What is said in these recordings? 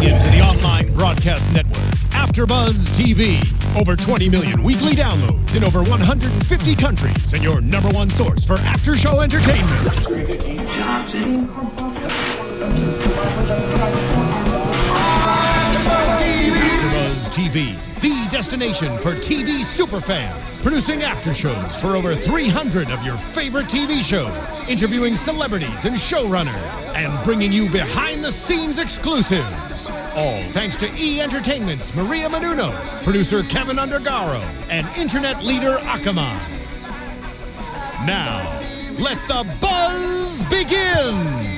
into the online broadcast network, AFTERBUZZ TV. Over 20 million weekly downloads in over 150 countries, and your #1 source for after-show entertainment. AFTERBUZZ TV, the destination for TV superfans. Producing aftershows for over 300 of your favorite TV shows. Interviewing celebrities and showrunners. And bringing you behind-the-scenes exclusives. All thanks to E! Entertainment's Maria Menounos, producer Kevin Undergaro, and internet leader Akamai. Now, let the buzz begin!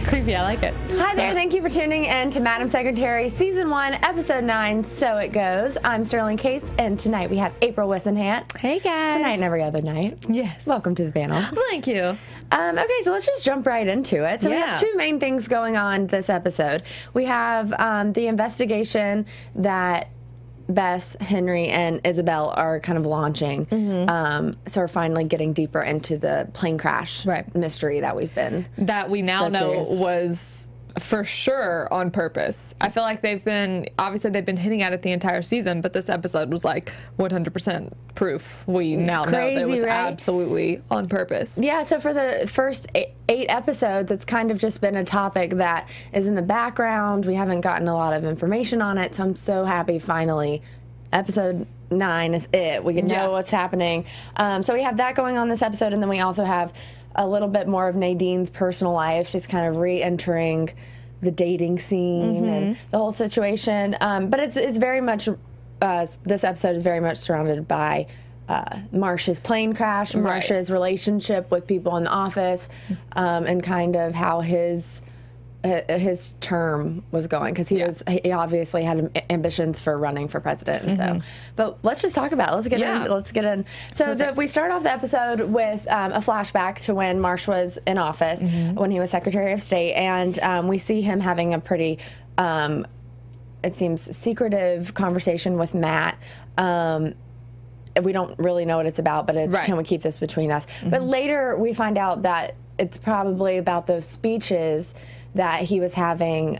Creepy, I like it. Hi there, thank you for tuning in to Madam Secretary Season 1, Episode 9, So It Goes. I'm Sterling Case, and tonight we have April Whisenhant. Hey guys. Tonight and every other night. Yes. Welcome to the panel. Thank you. Okay, so let's just jump right into it. So we have two main things going on this episode. We have the investigation that Bess, Henry, and Isabel are kind of launching. So we're finally getting deeper into the plane crash mystery that we've been. That we now know was for sure on purpose. I feel like obviously they've been hinting at it the entire season, but this episode was like 100% proof. We now know that it was absolutely on purpose. Yeah, so for the first eight episodes, it's kind of just been a topic that is in the background. We haven't gotten a lot of information on it, so I'm so happy finally episode 9 is it. We can know what's happening. So we have that going on this episode, and then we also have a little bit more of Nadine's personal life. She's kind of re-entering the dating scene and the whole situation. But it's very much, this episode is very much surrounded by Marsh's plane crash, Marsh's relationship with people in the office, and kind of how his term was going, because he obviously had ambitions for running for president. So, but let's just talk about it. Let's get in. So we start off the episode with a flashback to when Marsh was in office, when he was Secretary of State, and we see him having a pretty, it seems, secretive conversation with Matt. We don't really know what it's about, but it's can we keep this between us? But later we find out that it's probably about those speeches that he was having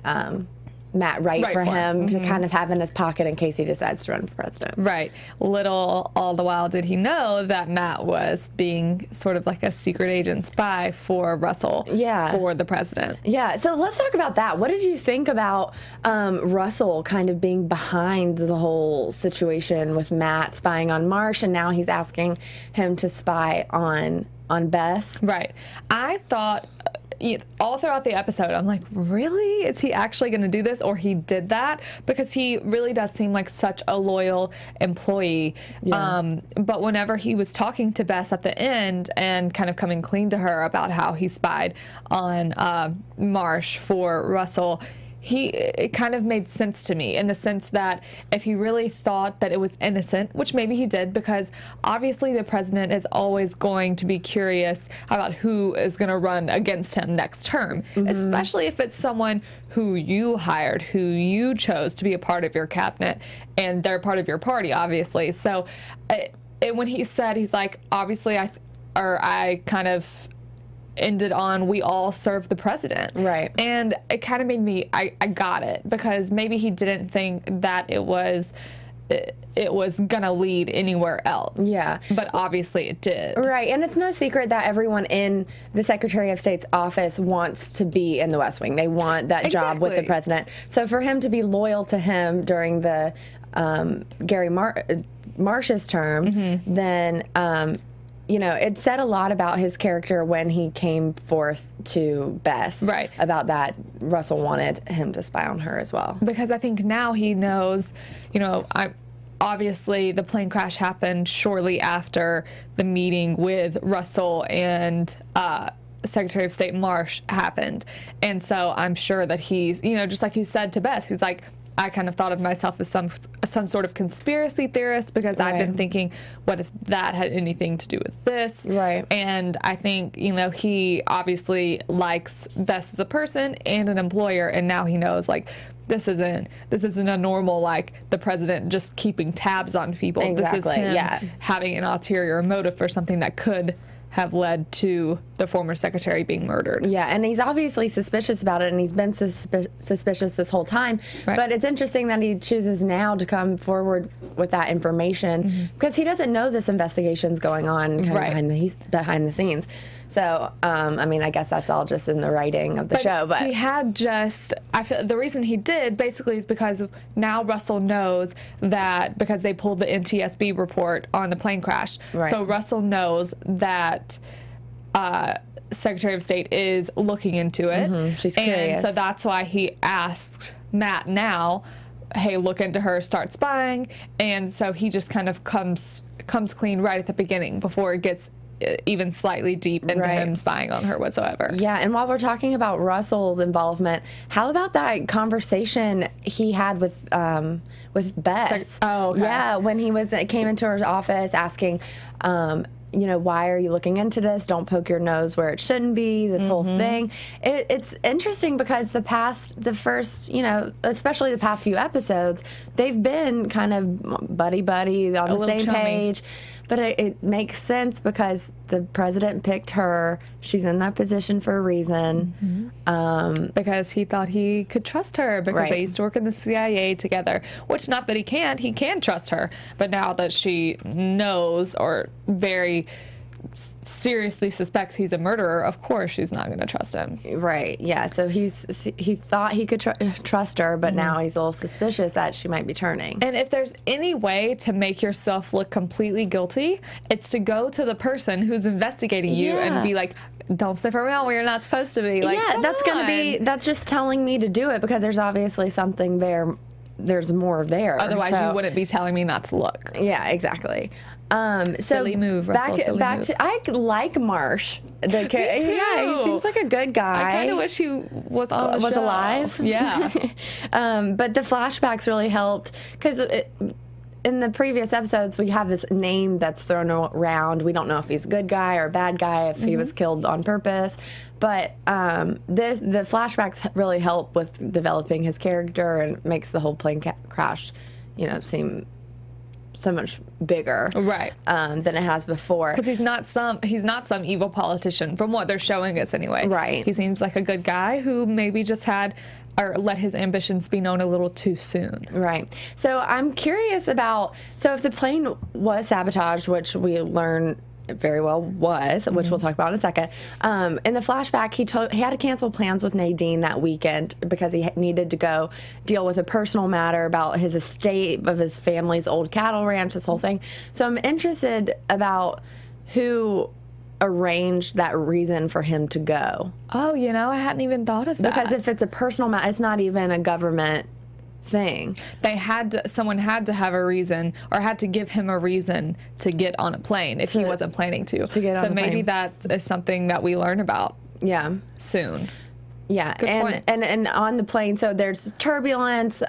Matt write for him to kind of have in his pocket in case he decides to run for president. Right. Little all the while did he know that Matt was being sort of like a secret agent spy for Russell for the president. Yeah, so let's talk about that. What did you think about Russell kind of being behind the whole situation with Matt spying on Marsh, and now he's asking him to spy on Bess? Right. I thought all throughout the episode, I'm like, really? Is he actually going to do this? Or he did that? Because he really does seem like such a loyal employee. But whenever he was talking to Bess at the end and kind of coming clean to her about how he spied on Marsh for Russell, it kind of made sense to me, in the sense that if he really thought that it was innocent, which maybe he did, because obviously the president is always going to be curious about who is going to run against him next term, especially if it's someone who you hired, who you chose to be a part of your cabinet, and they're part of your party, obviously. So when he said, he's like, obviously I kind of ended on, we all serve the president. Right. And it kind of made me, I got it, because maybe he didn't think that it was gonna lead anywhere else. Yeah. But obviously it did. Right, and it's no secret that everyone in the Secretary of State's office wants to be in the West Wing. They want that job with the president. So for him to be loyal to him during the Marsh's term, then you know, it said a lot about his character when he came forth to Bess. Right. About that Russell wanted him to spy on her as well. Because I think now he knows, you know, obviously the plane crash happened shortly after the meeting with Russell and Secretary of State Marsh happened. And so I'm sure that he's, you know, just like he said to Bess, he's like, I kind of thought of myself as some sort of conspiracy theorist, because I've been thinking, what if that had anything to do with this? Right. And I think, you know, he obviously likes Bess as a person and an employer, and now he knows, like, this isn't a normal, like, the president just keeping tabs on people. Exactly. This is him having an ulterior motive for something that could have led to the former secretary being murdered. Yeah, and he's obviously suspicious about it, and he's been suspicious this whole time. Right. But it's interesting that he chooses now to come forward with that information because he doesn't know this investigation's going on kind of behind the scenes. So, I mean, I guess that's all just in the writing of the show. But he had just, I feel the reason he did basically is because now Russell knows that because they pulled the NTSB report on the plane crash. Right. So Russell knows that Secretary of State is looking into it. She's curious. And so that's why he asked Matt now, hey, look into her, start spying. And so he just kind of comes clean right at the beginning before it gets even slightly deep into him spying on her whatsoever. Yeah, and while we're talking about Russell's involvement, how about that conversation he had with Bess? Oh, okay. Yeah, when he came into her office asking, you know, why are you looking into this? Don't poke your nose where it shouldn't be. This whole thing. It's interesting because the first, you know, especially the past few episodes, they've been kind of buddy on the same page. But it makes sense because the president picked her. She's in that position for a reason. Because he thought he could trust her because they used to work in the CIA together. Which, not that he can trust her. But now that she knows or very seriously suspects he's a murderer, of course she's not going to trust him. Right, yeah. So he thought he could trust her, but now he's a little suspicious that she might be turning. And if there's any way to make yourself look completely guilty, it's to go to the person who's investigating you and be like, don't sniff around where you're not supposed to be. Like, yeah, that's just telling me to do it because there's obviously something there. There's more there. Otherwise, you wouldn't be telling me not to look. Yeah, exactly. Silly move, Russell. Back to I like Marsh. Me too. Yeah, he seems like a good guy. I kind of wish he was on the show. Alive. Yeah. But the flashbacks really helped because in the previous episodes we have this name that's thrown around. We don't know if he's a good guy or a bad guy, if he was killed on purpose. But the flashbacks really help with developing his character and makes the whole plane crash, you know, seem so much bigger, than it has before. Because he's not some evil politician, from what they're showing us anyway. Right. He seems like a good guy who maybe just had or let his ambitions be known a little too soon. Right. So I'm curious about, so if the plane was sabotaged, which we learn very well was, which we'll talk about in a second. In the flashback, he had to cancel plans with Nadine that weekend because he needed to go deal with a personal matter about his estate of his family's old cattle ranch, this whole thing. So I'm interested about who arranged that reason for him to go. Oh, you know, I hadn't even thought of that. Because if it's a personal matter, it's not even a government thing. Someone had to have a reason, or had to give him a reason to get on a plane if he wasn't planning to. So maybe that is something that we learn about. Yeah. Soon. Yeah, and on the plane, so there's turbulence.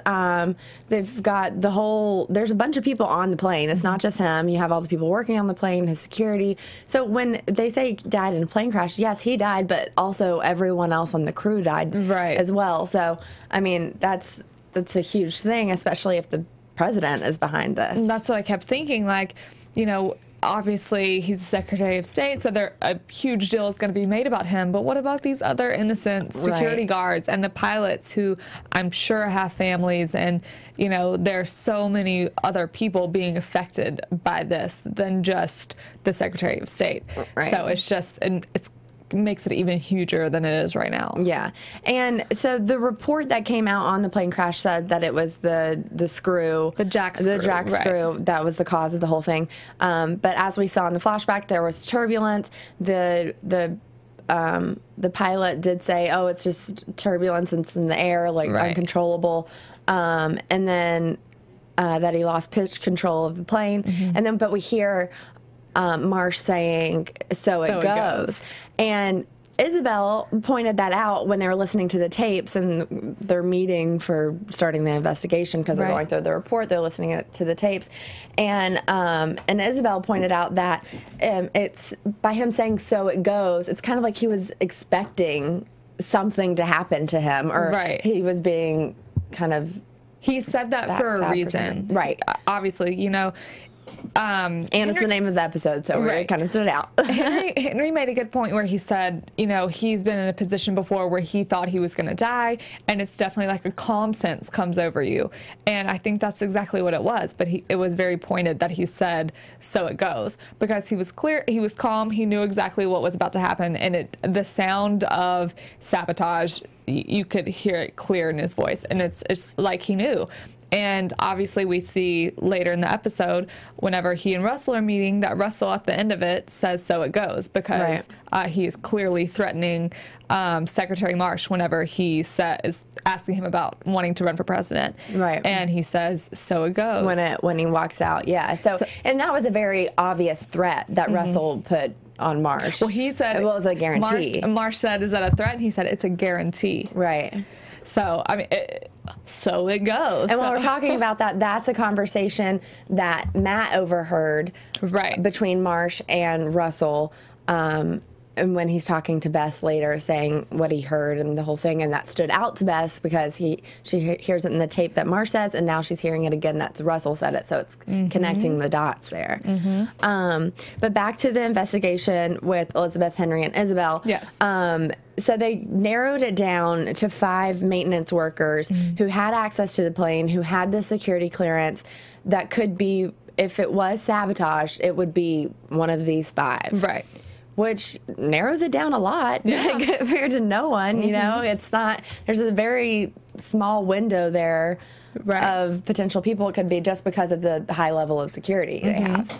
They've got there's a bunch of people on the plane. It's not just him. You have all the people working on the plane, his security. So when they say he died in a plane crash, yes, he died, but also everyone else on the crew died as well. So, I mean, that's a huge thing, especially if the president is behind this. And that's what I kept thinking, like, you know, obviously he's the Secretary of State, so a huge deal is going to be made about him, but what about these other innocent security guards and the pilots who I'm sure have families, and, you know, there's so many other people being affected by this than just the Secretary of State. So it's just, and it makes it even huger than it is right now. Yeah. And so the report that came out on the plane crash said that it was the screw. The jack screw. That was the cause of the whole thing. But as we saw in the flashback, there was turbulence. The pilot did say, oh, it's just turbulence, it's in the air, like uncontrollable. And then that he lost pitch control of the plane. And then, but we hear Marsh saying, so it goes. And Isabel pointed that out when they were listening to the tapes and their meeting for starting the investigation, because they're going through the report, they're listening to the tapes. And Isabel pointed out that it's by him saying, so it goes, it's kind of like he was expecting something to happen to him, or he was being kind of... He said that for a reason. Right. Obviously, you know, And it's the name of the episode, so it kind of stood out. Henry made a good point where he said, you know, he's been in a position before where he thought he was going to die, and it's definitely like a calm sense comes over you. And I think that's exactly what it was, but it was very pointed that he said, so it goes, because he was clear, he was calm, he knew exactly what was about to happen, and the sound of sabotage, you could hear it clear in his voice, and it's like he knew. And obviously we see later in the episode, whenever he and Russell are meeting, that Russell at the end of it says, so it goes, because he is clearly threatening Secretary Marsh whenever he is asking him about wanting to run for president. Right. And he says, so it goes. When he walks out, yeah. So and that was a very obvious threat that Russell put on Marsh. Well, he said, well, it was a guarantee. Marsh said, is that a threat? And he said, it's a guarantee. Right. So, I mean, so it goes. And while we're talking about that, that's a conversation that Matt overheard between Marsh and Russell. And when he's talking to Bess later, saying what he heard and the whole thing, and that stood out to Bess because she hears it in the tape that Marsh says, and now she's hearing it again. That's Russell said it, so it's connecting the dots there. But back to the investigation with Elizabeth, Henry, and Isabel. Yes. So they narrowed it down to 5 maintenance workers who had access to the plane, who had the security clearance that could be, if it was sabotage, it would be one of these 5. Right. Which narrows it down a lot compared to no one, you know? It's not, there's a very small window there of potential people. It could be just because of the high level of security they have.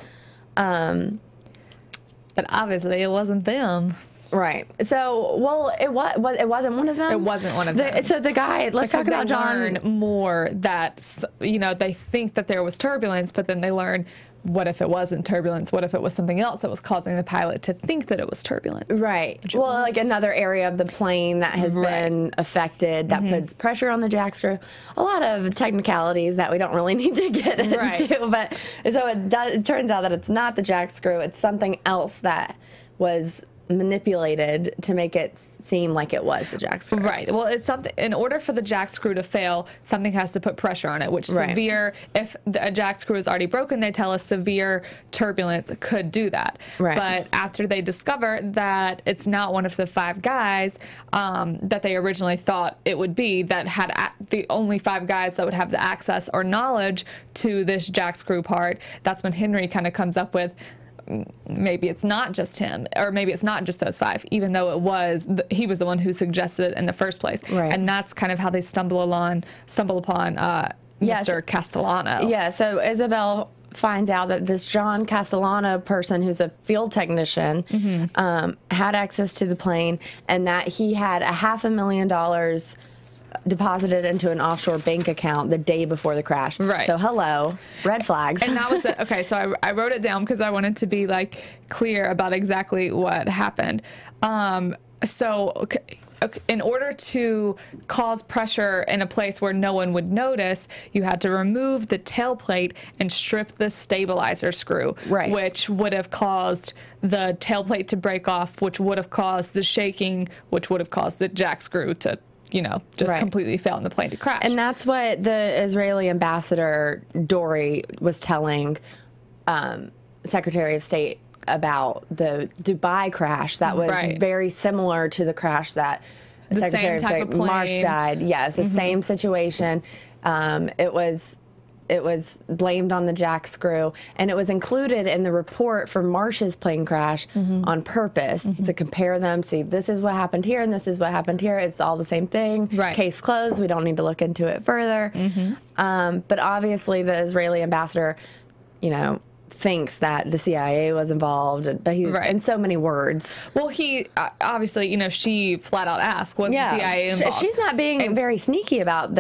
But obviously it wasn't them. Right. So, well, it wasn't one of them. It wasn't one of them. So the guy, let's talk about John. Learn more that, you know, they think that there was turbulence, but then they learn, what if it wasn't turbulence? What if it was something else that was causing the pilot to think that it was turbulence? Right. Well, like another area of the plane that has been affected that puts pressure on the jack screw. A lot of technicalities that we don't really need to get into. But so it turns out that it's not the jack screw. It's something else that was manipulated to make it seem like it was the jack screw. Right. Well, it's something, in order for the jack screw to fail, something has to put pressure on it, which severe, if a jack screw is already broken, they tell us severe turbulence could do that. Right. But after they discover that it's not one of the 5 guys that they originally thought it would be, that had the only 5 guys that would have the access or knowledge to this jack screw part, that's when Henry kind of comes up with, maybe it's not just him, or maybe it's not just those 5, even though it was, he was the one who suggested it in the first place. Right. And that's kind of how they stumble upon Mr. Castellano. Yeah, so Isabel finds out that this John Castellano person, who's a field technician, had access to the plane, and that he had $500,000 deposited into an offshore bank account the day before the crash. Right. So hello, red flags. And that was it. Okay, so I wrote it down because I wanted to be like clear about exactly what happened. In order to cause pressure in a place where no one would notice, you had to remove the tailplate and strip the stabilizer screw, which would have caused the tailplate to break off, which would have caused the shaking, which would have caused the jack screw to, you know, just completely fail in the plane to crash. And that's what the Israeli ambassador, Dory, was telling Secretary of State about the Dubai crash. That was very similar to the crash that Secretary of State Marsh died. Yes, the same situation. It was blamed on the jack screw, and it was included in the report for Marsh's plane crash on purpose to compare them, see this is what happened here and this is what happened here. It's all the same thing. Case closed. We don't need to look into it further. But obviously the Israeli ambassador, you know, thinks that the CIA was involved, but he, in so many words. Well, he obviously, you know, she flat out asked, was the CIA involved? She's not being very sneaky about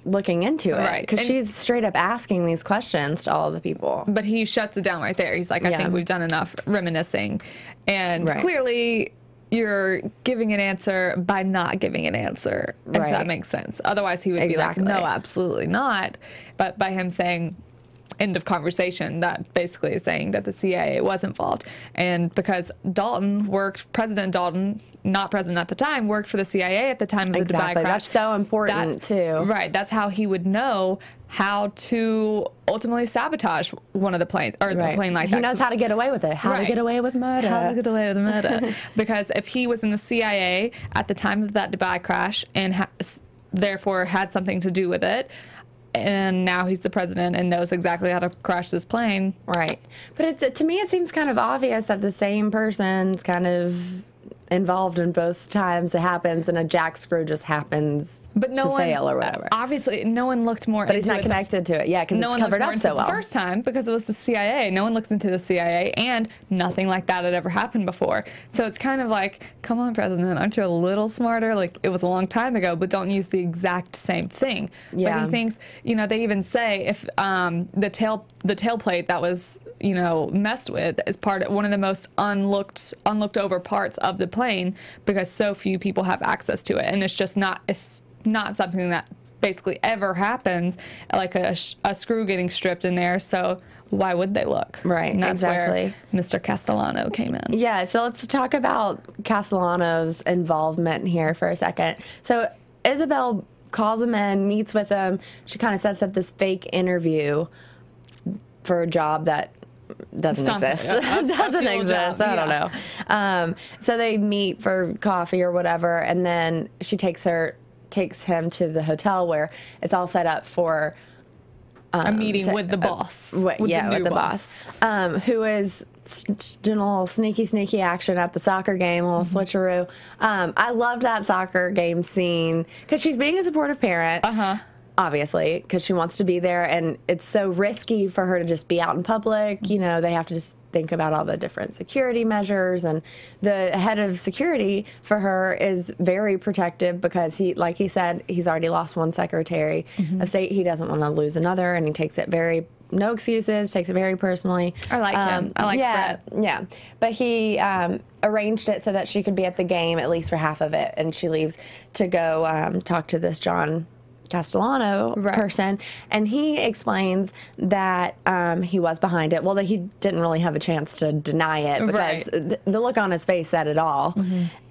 looking into it, because she's straight up asking these questions to all the people. But he shuts it down right there. He's like, I think we've done enough reminiscing, and clearly you're giving an answer by not giving an answer, if that makes sense. Otherwise he would be like, no, absolutely not. But by him saying end of conversation, that basically is saying that the CIA was involved. And because President Dalton, not president at the time, worked for the CIA at the time of the Dubai crash. That's so important too. Right. That's how he would know how to ultimately sabotage one of the planes, or the plane like that. He knows how to get away with it. How to get away with murder. How to get away with murder. Because if he was in the CIA at the time of that Dubai crash and therefore had something to do with it, and now he's the president and knows exactly how to crash this plane. Right. But to me, it seems kind of obvious that the same person's kind of involved in both times it happens, and a jack screw just happens to fail or whatever. Obviously, no one looked more into it. But he's not connected to it. Yeah, because it's covered up so well. The first time, because it was the CIA. No one looked into the CIA, and nothing like that had ever happened before. So it's kind of like, come on, President, aren't you a little smarter? Like, it was a long time ago, but don't use the exact same thing. Yeah. But he thinks, you know, they even say if the tailplate that was, you know, messed with is one of the most unlooked over parts of the plane, because so few people have access to it, and it's just not something that basically ever happens, like a screw getting stripped in there. So why would they look? Right, and that's exactly. where Mr. Castellano came in. Yeah, so let's talk about Castellano's involvement here for a second. So Isabel calls him in, meets with him. She kind of sets up this fake interview for a job that doesn't exist. Doesn't exist. I don't know. So they meet for coffee or whatever, and then she takes him to the hotel where it's all set up for a meeting with the boss. With the boss. Who is doing a little sneaky action at the soccer game, a little switcheroo. I loved that soccer game scene because she's being a supportive parent. Obviously, because she wants to be there, and it's so risky for her to just be out in public. You know, they have to just think about all the different security measures, and the head of security for her is very protective because like he said, he's already lost one secretary of state. He doesn't want to lose another, and he takes it no excuses, takes it very personally. I like him. I like Fred. Yeah, but he arranged it so that she could be at the game at least for half of it, and she leaves to go talk to this John Castellano person, and he explains that he was behind it. Well, that he didn't really have a chance to deny it because the look on his face said it all.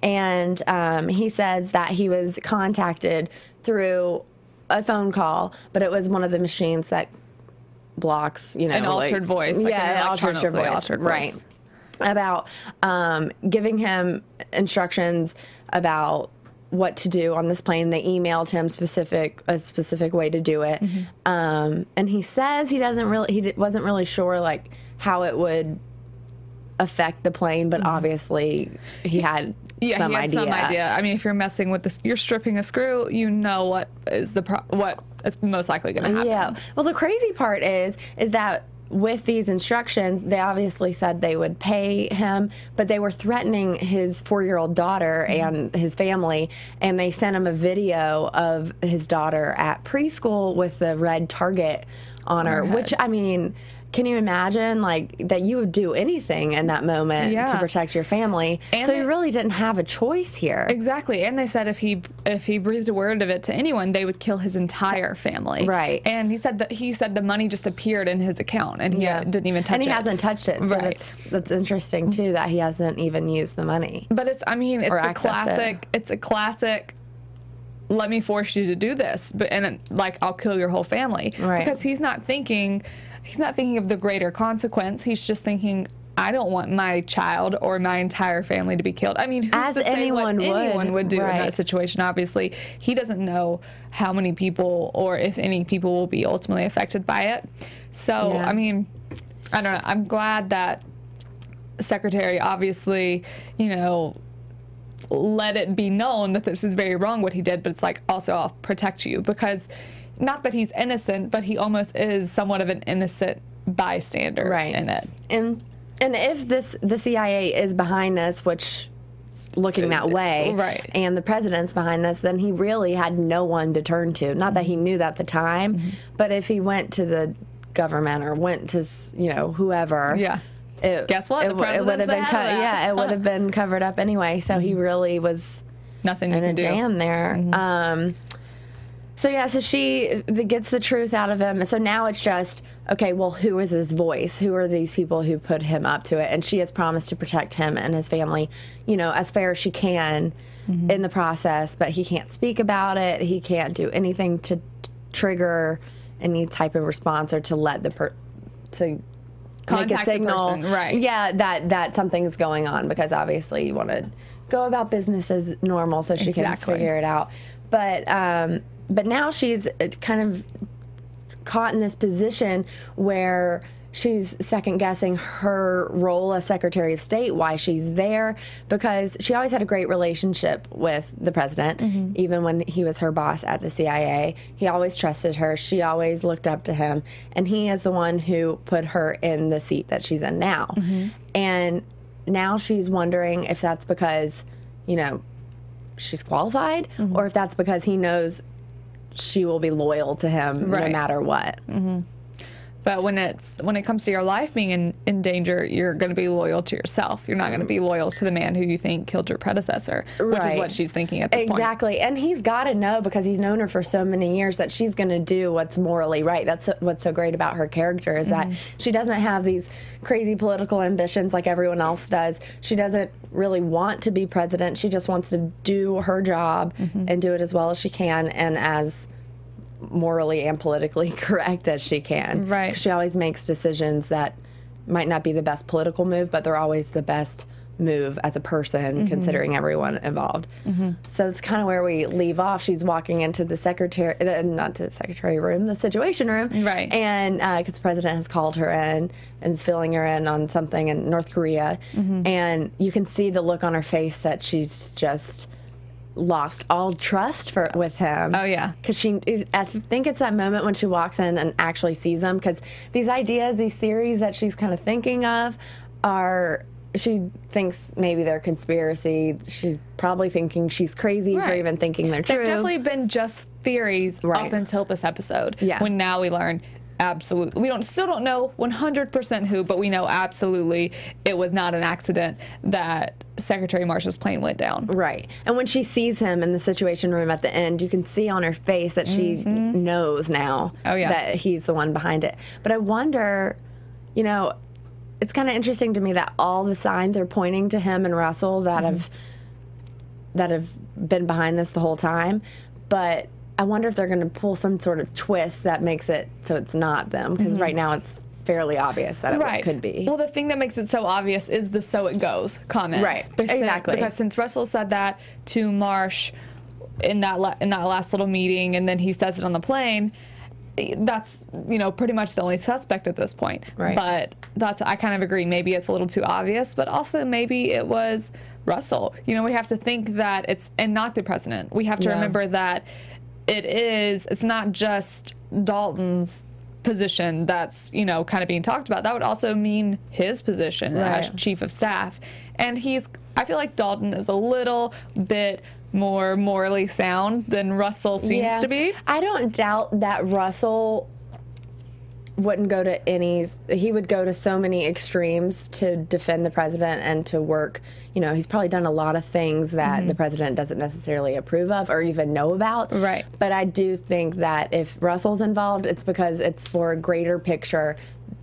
And he says that he was contacted through a phone call, but it was one of the machines that blocks, you know, an altered voice. Like an altered voice. Right. About giving him instructions about what to do on this plane. They emailed him a specific way to do it. And he says he wasn't really sure like how it would affect the plane, but obviously he had some idea. I mean, if you're messing with this, you're stripping a screw, you know what is most likely going to happen. Yeah. Well, the crazy part is that with these instructions, they obviously said they would pay him, but they were threatening his 4-year-old daughter and his family, and they sent him a video of his daughter at preschool with the red target on her, which, I mean, can you imagine, like, that you would do anything in that moment to protect your family? And so he really didn't have a choice here. Exactly. And they said if he breathed a word of it to anyone, they would kill his entire family. Right. And he said the money just appeared in his account, and he didn't even touch it. And he hasn't touched it. So that's interesting too, that he hasn't even used the money. But it's a classic. Let me force you to do this, and I'll kill your whole family. Right. Because he's not thinking of the greater consequence. He's just thinking, I don't want my child or my entire family to be killed. I mean, who's to say what anyone would do in that situation? Obviously, he doesn't know how many people or if any people will be ultimately affected by it. So, I mean, I don't know. I'm glad that Secretary obviously, you know, let it be known that this is very wrong what he did, but it's like, also, I'll protect you, because not that he's innocent, but he almost is somewhat of an innocent bystander in it. And if the CIA is behind this, which looking that way, and the president's behind this, then he really had no one to turn to. Not that he knew that at the time, but if he went to the government or went to, you know, whoever, guess what? It would have been it would have been covered up anyway. So he really was nothing in a jam there. So she gets the truth out of him. And so now it's just, okay, well, who is his voice? Who are these people who put him up to it? And she has promised to protect him and his family, you know, as fair as she can in the process. But he can't speak about it. He can't do anything to trigger any type of response or to let the to Contact make a signal, the person, right? Yeah, that something's going on, because obviously you want to go about business as normal so she can figure it out. But now she's kind of caught in this position where she's second-guessing her role as Secretary of State, why she's there, because she always had a great relationship with the president, even when he was her boss at the CIA. He always trusted her. She always looked up to him, and he is the one who put her in the seat that she's in now. And now she's wondering if that's because, you know, she's qualified, or if that's because he knows she will be loyal to him no matter what. But when it comes to your life being in danger, you're going to be loyal to yourself. You're not going to be loyal to the man who you think killed your predecessor, which is what she's thinking at this point. Exactly. And he's got to know, because he's known her for so many years, that she's going to do what's morally right. That's what's so great about her character, is that she doesn't have these crazy political ambitions like everyone else does. She doesn't really want to be president. She just wants to do her job and do it as well as she can, and as morally and politically correct as she can. Right. She always makes decisions that might not be the best political move, but they're always the best move as a person, considering everyone involved. So it's kind of where we leave off. She's walking into the not to the secretary room, the situation room. Right. And because the president has called her in and is filling her in on something in North Korea. And you can see the look on her face that she's just lost all trust with him. Oh, yeah. Because I think it's that moment when she walks in and actually sees him, because these ideas, these theories that she's kind of thinking of she thinks maybe they're conspiracy. She's probably thinking she's crazy for even thinking they're true. They've definitely been just theories up until this episode. Yeah. When now we learn absolutely. We still don't know 100% who, but we know absolutely it was not an accident that Secretary Marsh's plane went down. Right. And when she sees him in the situation room at the end, you can see on her face that she knows now that he's the one behind it. But I wonder, you know, it's kind of interesting to me that all the signs are pointing to him and Russell that have been behind this the whole time. But I wonder if they're going to pull some sort of twist that makes it so it's not them, because right now it's fairly obvious that it could be. Well, the thing that makes it so obvious is the "so it goes" comment. Right. Exactly. Because since Russell said that to Marsh in that last little meeting, and then he says it on the plane, that's, you know, pretty much the only suspect at this point. Right. But I kind of agree. Maybe it's a little too obvious, but also maybe it was Russell. You know, we have to think that and not the president. We have to remember that it's not just Dalton's position that's, you know, kind of being talked about. That would also mean his position as chief of staff. And I feel like Dalton is a little bit more morally sound than Russell seems to be. I don't doubt that Russell wouldn't go to he would go to so many extremes to defend the president and to work. You know, he's probably done a lot of things that the president doesn't necessarily approve of or even know about. Right. But I do think that if Russell's involved, it's because it's for a greater picture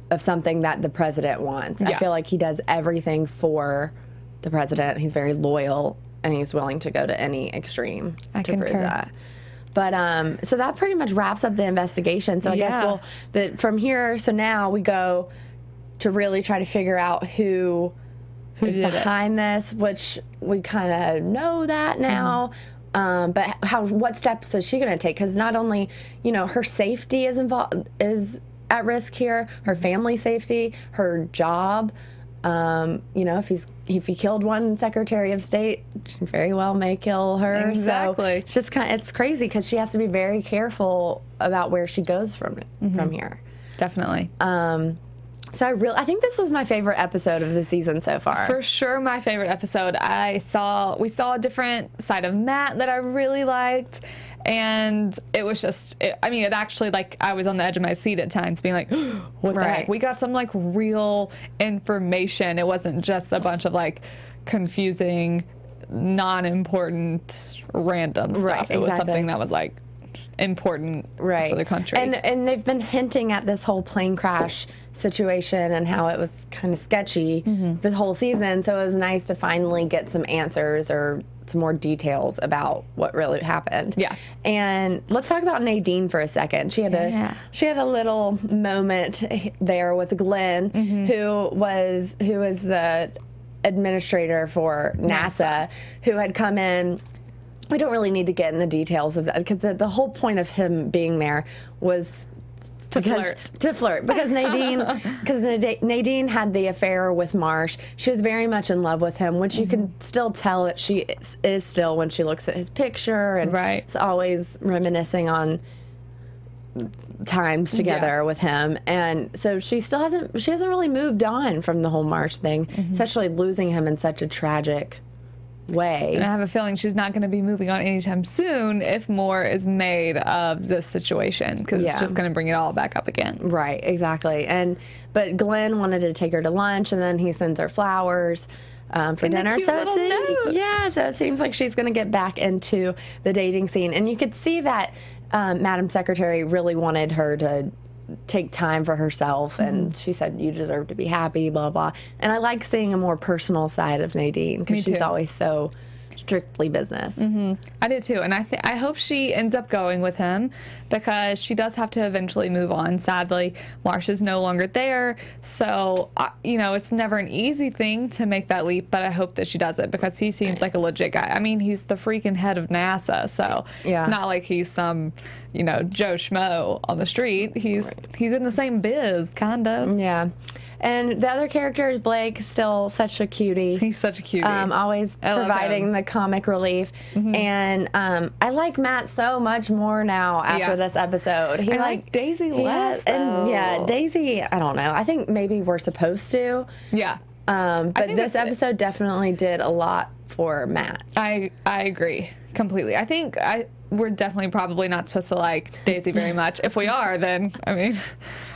of something that the president wants. I feel like he does everything for the president. He's very loyal, and he's willing to go to any extreme to prove that. But so that pretty much wraps up the investigation. So I guess from here, so now we go to really try to figure out who is behind this, which we kind of know that now. But what steps is she going to take? Because not only, you know, her safety is at risk here, her family safety, her job. You know, if he killed one Secretary of State, she very well may kill her. Exactly. So it's just it's crazy because she has to be very careful about where she goes from here. Definitely. So I think this was my favorite episode of the season so far. For sure, my favorite episode. We saw a different side of Matt that I really liked. And it was just, it actually, like, I was on the edge of my seat at times being like, what the heck? We got some, like, real information. It wasn't just a bunch of, like, confusing, non-important, random stuff. It was something that was, like, important for the country. And they've been hinting at this whole plane crash situation and how it was kind of sketchy the whole season. So it was nice to finally get some answers or some more details about what really happened. Yeah. And let's talk about Nadine for a second. She had a little moment there with Glenn, who was the administrator for NASA, who had come in. We don't really need to get in the details of that, because the whole point of him being there was to flirt because Nadine had the affair with Marsh. She was very much in love with him, which you can still tell that she is still when she looks at his picture, and it's always reminiscing on times together with him. And so she hasn't really moved on from the whole Marsh thing, especially losing him in such a tragic way. And I have a feeling she's not going to be moving on anytime soon if more is made of this situation, because it's just going to bring it all back up again. Right, exactly. But Glenn wanted to take her to lunch, and then he sends her flowers for dinner. So it seems like she's going to get back into the dating scene. And you could see that Madam Secretary really wanted her to take time for herself, and she said, you deserve to be happy, blah blah. And I like seeing a more personal side of Nadine, because she's always so strictly business. I do too, and I hope she ends up going with him, because she does have to eventually move on. Sadly, Marsh is no longer there, so you know, it's never an easy thing to make that leap, but I hope that she does it, because he seems like a legit guy. I mean, he's the freaking head of NASA, so it's not like he's some, you know, Joe Schmo on the street. He's in the same biz, kind of. Yeah. And the other character is Blake, still such a cutie. He's such a cutie. Always providing the comic relief. And I like Matt so much more now after this episode. I like Daisy less, and Daisy, I don't know. I think maybe we're supposed to. Yeah. But this episode definitely did a lot for Matt. I agree completely. I think we're definitely probably not supposed to like Daisy very much. If we are, then, I mean,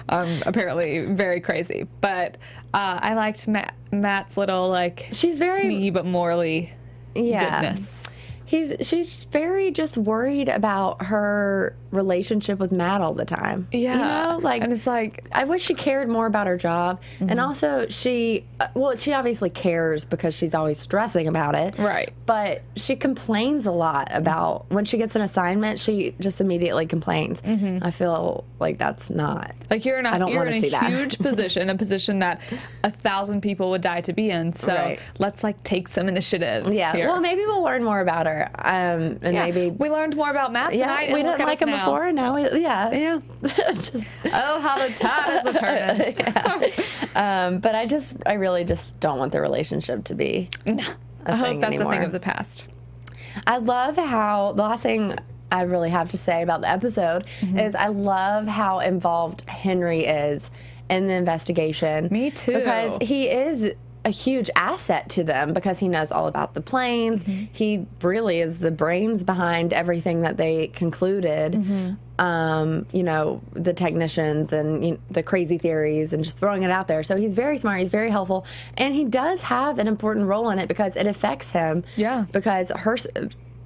apparently very crazy. But I liked Matt's little, like, she's very sneaky but morally goodness. She's very just worried about her relationship with Matt all the time. Yeah. You know? Like, and it's like, I wish she cared more about her job. And also she obviously cares because she's always stressing about it. Right. But she complains a lot about, when she gets an assignment, she just immediately complains. I feel like that's not. Like, you're in a huge position, a position that 1,000 people would die to be in. So let's, like, take some initiative. Yeah. here. Well, maybe we'll learn more about her. And maybe we learned more about Matt tonight. We didn't like him before, and now just, oh, how the tide is a turning. But I really just don't want the relationship to be I hope that's anymore. a thing of the past. I love how, the last thing I really have to say about the episode is I love how involved Henry is in the investigation. Me too. Because he is a huge asset to them, because he knows all about the planes. He really is the brains behind everything that they concluded. You know, the technicians and the crazy theories and just throwing it out there. So he's very smart. He's very helpful. And he does have an important role in it, because it affects him. Yeah. Because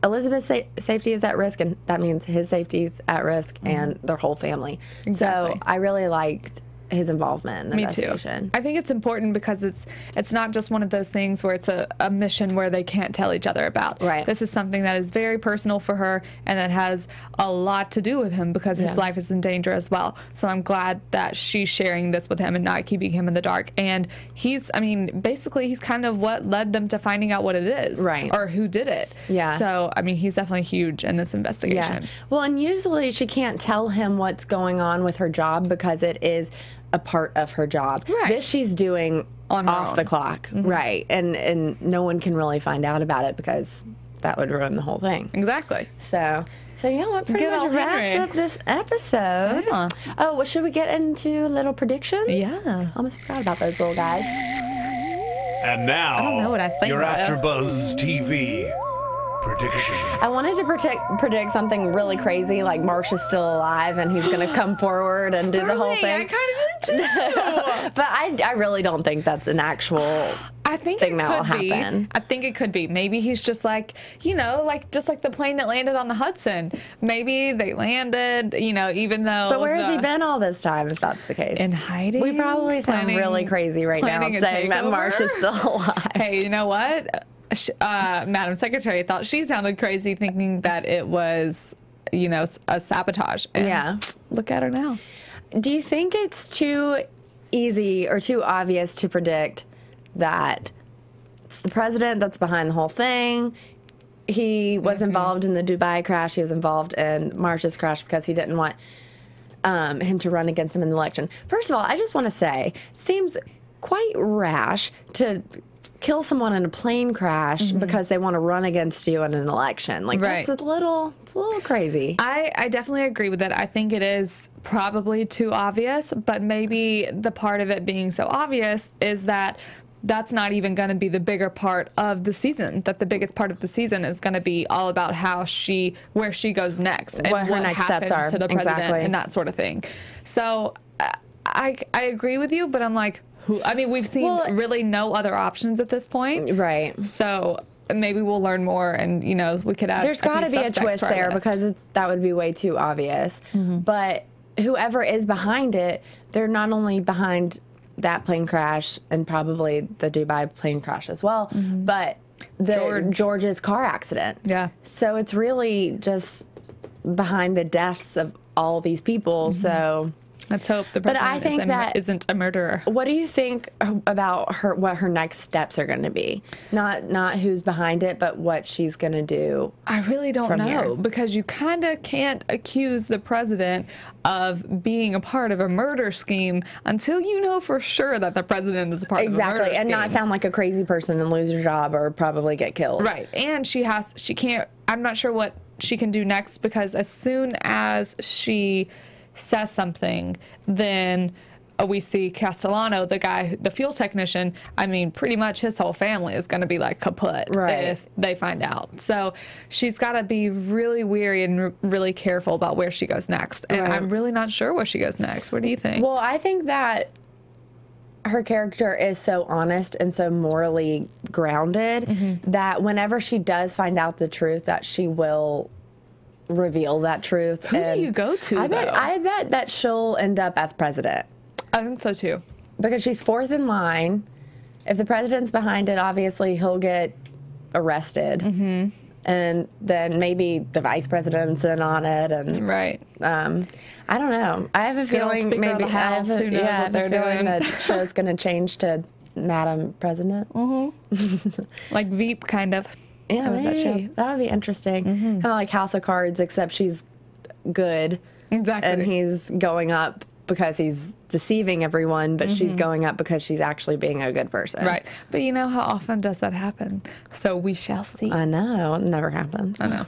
Elizabeth's safety is at risk, and that means his safety is at risk, and their whole family. Exactly. So I really liked his involvement in the investigation. I think it's important because it's not just one of those things where it's a mission where they can't tell each other about. Right. This is something that is very personal for her, and that has a lot to do with him, because his life is in danger as well. So I'm glad that she's sharing this with him and not keeping him in the dark. And basically he's kind of what led them to finding out what it is. Right. Or who did it. Yeah. So, I mean, he's definitely huge in this investigation. Yeah. Well, and usually she can't tell him what's going on with her job, because it is a part of her job. Right. This she's doing off the clock. Right. And no one can really find out about it, because that would ruin the whole thing. Exactly. So yeah, that pretty much wraps up this episode. Yeah. Oh, well, should we get into little predictions? Yeah. Almost forgot about those little guys. And now, I don't know what I think your AFTERBUZZ TV prediction. I wanted to predict something really crazy, like Marsh is still alive and he's going to come forward and do the whole thing. I kind of did too. But I really don't think that's an actual thing that will happen. I think it could be. Maybe he's just like, just like the plane that landed on the Hudson. Maybe they landed, even though. But where has he been all this time, if that's the case? In hiding? We probably sound really crazy right now saying that Marsh is still alive. Hey, you know what? Madam Secretary thought she sounded crazy, thinking that it was, you know, a sabotage. And yeah. Look at her now. Do you think it's too easy or too obvious to predict that it's the president that's behind the whole thing? He was involved in the Dubai crash. He was involved in March's crash because he didn't want him to run against him in the election. First of all, I just want to say, seems quite rash to kill someone in a plane crash because they want to run against you in an election. Like, right. It's a little crazy. I definitely agree with it. I think it is probably too obvious, but maybe the part of it being so obvious is that that's not even going to be the bigger part of the season. That the biggest part of the season is going to be all about where she goes next and what her next steps are to the president exactly. and that sort of thing. So I agree with you, but I'm like, I mean, we've seen really no other options at this point. Right. So maybe we'll learn more, and, you know, we could add There's got to be a twist there because that would be way too obvious. But whoever is behind it, they're not only behind that plane crash and probably the Dubai plane crash as well, but George's car accident. Yeah. So it's really just behind the deaths of all these people. So let's hope the president isn't a murderer. What do you think about what her next steps are going to be? Not who's behind it, but what she's going to do. I really don't know here. Because you kind of can't accuse the president of being a part of a murder scheme until you know for sure that the president is a part of a murder scheme. Exactly, and not sound like a crazy person and lose her job or probably get killed. Right, and she can't, I'm not sure what she can do next, because as soon as she says something, then we see Castellano, the guy, the fuel technician, I mean, pretty much his whole family is going to be like kaput if they find out. So she's got to be really wary and really careful about where she goes next. And I'm really not sure where she goes next. What do you think? Well, I think that her character is so honest and so morally grounded that whenever she does find out the truth, that she will reveal that truth. Who do you go to, I bet that she'll end up as president. I think so too. Because she's fourth in line. If the president's behind it, obviously he'll get arrested. And then maybe the vice president's in on it. And I don't know. I have a feeling maybe that show's going to change to Madam President. Like Veep, kind of. Yeah, maybe. That would be interesting. Kind of like House of Cards, except she's good. Exactly. And he's going up because he's deceiving everyone, but she's going up because she's actually being a good person. Right. But you know, how often does that happen? So we shall see. I know. It never happens. I know.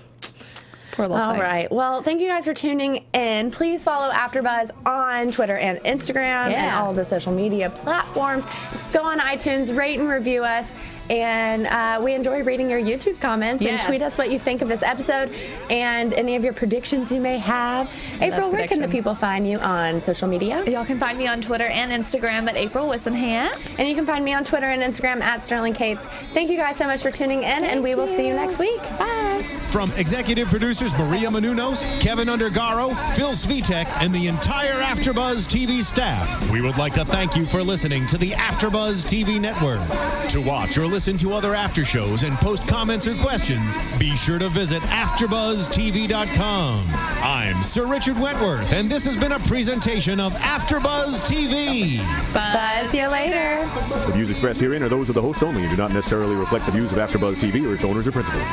Poor little thing. All right. Well, thank you guys for tuning in. Please follow AfterBuzz on Twitter and Instagram and all of the social media platforms. Go on iTunes, rate and review us. And we enjoy reading your YouTube comments and tweet us what you think of this episode and any of your predictions you may have. April, where can the people find you on social media? Y'all can find me on Twitter and Instagram at April Whisenhant. And you can find me on Twitter and Instagram at Sterling Cates. Thank you guys so much for tuning in, and we will see you next week. Bye. From executive producers Maria Menounos, Kevin Undergaro, Phil Svitek, and the entire AfterBuzz TV staff, we would like to thank you for listening to the AfterBuzz TV network. To watch or listen to other after shows and post comments or questions, be sure to visit AfterBuzzTV.com. I'm Sir Richard Wentworth, and this has been a presentation of AfterBuzz TV. Buzz. See you later. The views expressed herein are those of the hosts only and do not necessarily reflect the views of AfterBuzz TV or its owners or principals.